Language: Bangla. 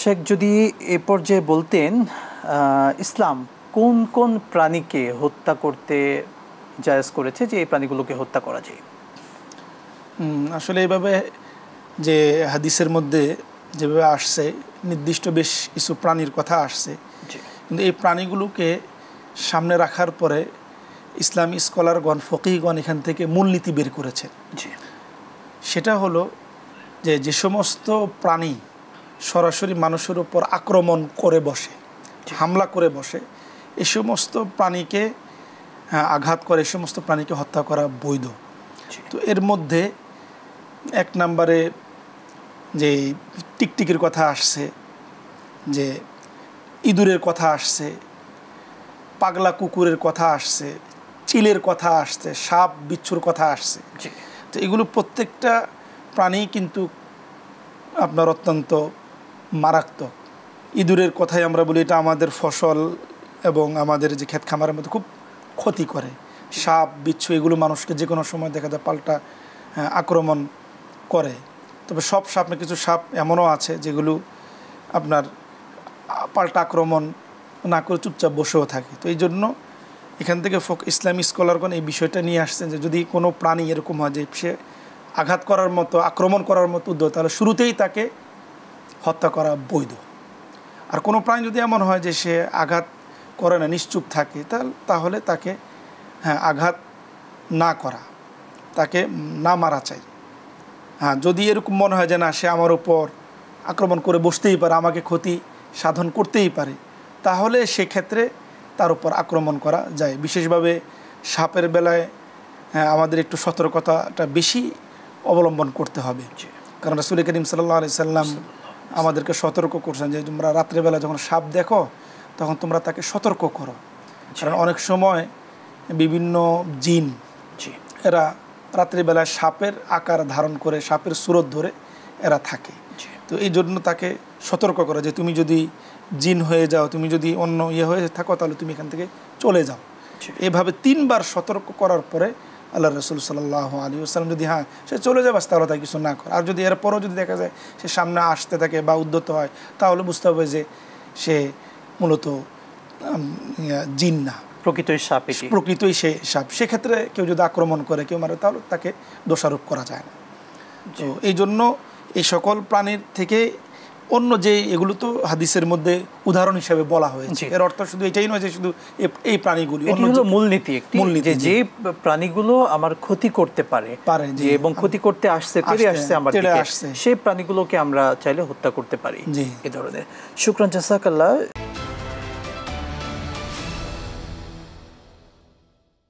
শেখ, যদি এ পর্যায়ে বলতেন ইসলাম কোন কোন প্রাণীকে হত্যা করতে জায়েজ করেছে, যে এই প্রাণীগুলোকে হত্যা করা যায়? আসলে এইভাবে যে হাদিসের মধ্যে যেভাবে আসছে, নির্দিষ্ট বেশ কিছু প্রাণীর কথা আসছে, কিন্তু এই প্রাণীগুলোকে সামনে রাখার পরে ইসলামী স্কলারগণ, ফকিহগণ এখান থেকে মূলনীতি বের করেছেন। সেটা হলো যে সমস্ত প্রাণী সরাসরি মানুষের উপর আক্রমণ করে বসে, হামলা করে বসে, এই সমস্ত প্রাণীকে আঘাত করে, এই সমস্ত প্রাণীকে হত্যা করা বৈধ। তো এর মধ্যে এক নম্বরে যে টিকটিকির কথা আসছে, যে ইঁদুরের কথা আসছে, পাগলা কুকুরের কথা আসছে, চিলের কথা আসছে, সাপ বিচ্ছুর কথা আসছে। তো এগুলো প্রত্যেকটা প্রাণী কিন্তু আপনার অত্যন্ত মারাত্মক। ইঁদুরের কথাই আমরা বলি এটা আমাদের ফসল এবং আমাদের যে ক্ষেত খামারের মধ্যে খুব ক্ষতি করে। সাপ বিচ্ছু এগুলো মানুষকে যে কোনো সময় দেখা যায় পাল্টা আক্রমণ করে। তবে সব সাপ না, কিছু সাপ এমনও আছে যেগুলো আপনার পাল্টা আক্রমণ না করে চুপচাপ বসেও থাকে। তো এই জন্য এখান থেকে ইসলামী স্কলারগণ এই বিষয়টা নিয়ে আসছেন যে যদি কোনো প্রাণী এরকম হয় যে সে আঘাত করার মতো, আক্রমণ করার মতো উদ্যোগ, তাহলে শুরুতেই তাকে হত্যা করা বৈধ। আর কোনো প্রাণী যদি এমন হয় যে সে আঘাত করে না, নিশ্চুপ থাকে, তাহলে তাকে আঘাত না করা, তাকে না মারা চাই। যদি এরকম মনে হয় যে না, সে আমার উপর আক্রমণ করে বসতেই পারে, আমাকে ক্ষতি সাধন করতেই পারে, তাহলে সেক্ষেত্রে তার উপর আক্রমণ করা যায়। বিশেষভাবে সাপের বেলায় আমাদের একটু সতর্কতাটা বেশি অবলম্বন করতে হবে, কারণ রাসূল করিম সাল্লাল্লাহু আলাইহি সাল্লাম আমাদেরকে সতর্ক করছেন যে তোমরা রাত্রেবেলা যখন সাপ দেখো তখন তোমরা তাকে সতর্ক করো, কারণ অনেক সময় বিভিন্ন জিন এরা রাত্রিবেলায় সাপের আকার ধারণ করে, সাপের সুরত ধরে এরা থাকে। তো এই জন্য তাকে সতর্ক করা যে তুমি যদি জিন হয়ে যাও, তুমি যদি অন্য হয়ে থাকো, তাহলে তুমি এখান থেকে চলে যাও। এভাবে 3 বার সতর্ক করার পরে আল্লাহ রাসূল সাল্লাল্লাহু আলাইহি ওয়াসাল্লাম যদি সে চলে যাবে তাহলে তাকে কিছু না করে, আর যদি এরপরও যদি দেখা যায় সে সামনে আসতে থাকে বা উদ্যত হয়, তাহলে বুঝতে হবে যে সে মূলত জিন না, প্রকৃতই সে সাপ। সেক্ষেত্রে কেউ যদি আক্রমণ করে, কেউ মারে, তাহলে তাকে দোষারোপ করা যায় না। তো এই জন্য এই সকল প্রাণীর থেকে অন্য যে এগুলো তো হাদিসের মধ্যে উদাহরণ হিসেবে বলা হয়েছে, এর অর্থ শুধু এটাই নয় যে শুধু এই প্রাণীগুলি, মূলনীতি যে প্রাণীগুলো আমার ক্ষতি করতে পারে এবং ক্ষতি করতে আসছে, তেড়ে আসছে আমার দিকে, সেই প্রাণীগুলোকে আমরা চাইলে হত্যা করতে পারি। এই ধরনের। শুকরান, জাযাকাল্লাহ